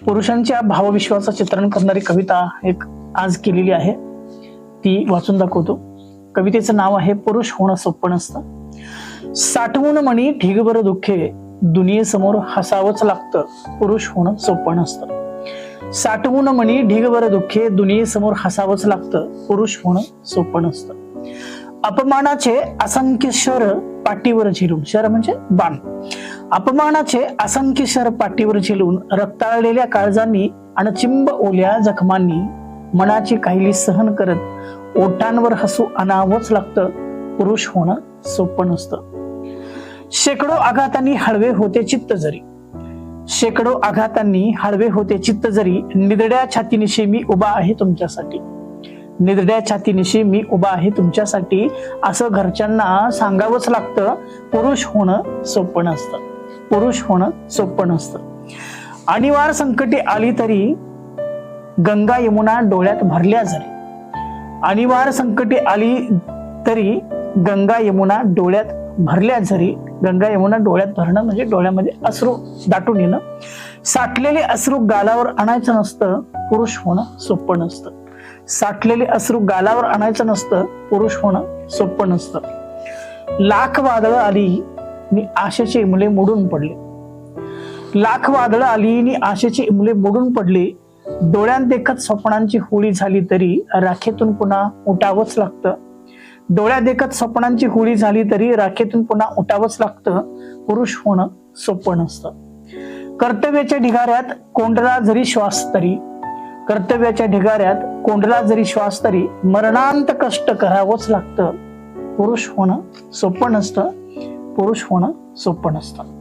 पुरुषांच्या भावविश्वाचं चित्रण करणारी कविता एक आज केलेली आहे, ती वाचून दाखवतो। कवितेचं नाव आहे पुरुष होणं सोपं नसतं। साठवून मणी ढिगभर दुःखे दुनियेसमोर हसावंच लागतं, पुरुष होणं सोपं नसतं। साठवून मणी ढिगभर दुःखे दुनियेसमोर हसावंच लागतं, पुरुष होणं सोपं नसतं। अपमानाचे असंख्य शर पाठीवर झेलून, शर म्हणजे बाण, अपमानाचे असंख्य शर पाठीवर झेलून रक्ताळलेल्या काळजांनी आणि चिंब ओल्या जखमांनी मनाची काहिली सहन करत ओठांवर हसू आणावंच लागतं, पुरुष होणं सोपं नसतं। शेकडो आघातांनी हळवे होते चित्त जरी, शेकडो आघातांनी हळवे होते चित्त जरी निधड्या छातीनिशी मी उभा आहे तुमच्यासाठी, निधड्या छातीनिशी मी उभा आहे तुमच्यासाठी असं घरच्यांना सांगावंच लागतं, पुरुष होणं सोपं नसतं, पुरुष होणं सोपं नसतं। अनिवार्य संकटे आली तरी गंगा यमुना डोळ्यात भरल्या जरी, अनिवार्य संकटे आली तरी गंगा यमुना डोळ्यात भरल्या जरी, गंगा यमुना डोळ्यात भरणं म्हणजे डोळ्यामध्ये अश्रू दाटून येणं, साठलेले अश्रू गालावर आणायचं नसतं, पुरुष होणं सोपं नसतं। साठलेले अश्रू गालावर आणायचं नसतं, पुरुष होणं सोपं नसतं। लाख वादळ आली नि आशेचे इमले मोडून पडले, लाख वादळ आली नि आशेचे इमले मोडून पडले डोळ्यात देखत स्वप्नांची होळी झाली तरी राखेतून पुन्हा उठावंच लागतं, डोळ्यात देखत स्वप्नांची होळी झाली तरी राखेतून पुन्हा उठावंच लागतं, पुरुष होणं सोपं नसतं। कर्तव्याच्या ढिगाऱ्यात कोंडला जरी श्वास तरी, कर्तव्याच्या ढिगाऱ्यात कोंडला जरी श्वास तरी मरणांत कष्ट करावंच लागतं, पुरुष होणं सोपं नसतं, पुरुष होणं सोपं नसतं।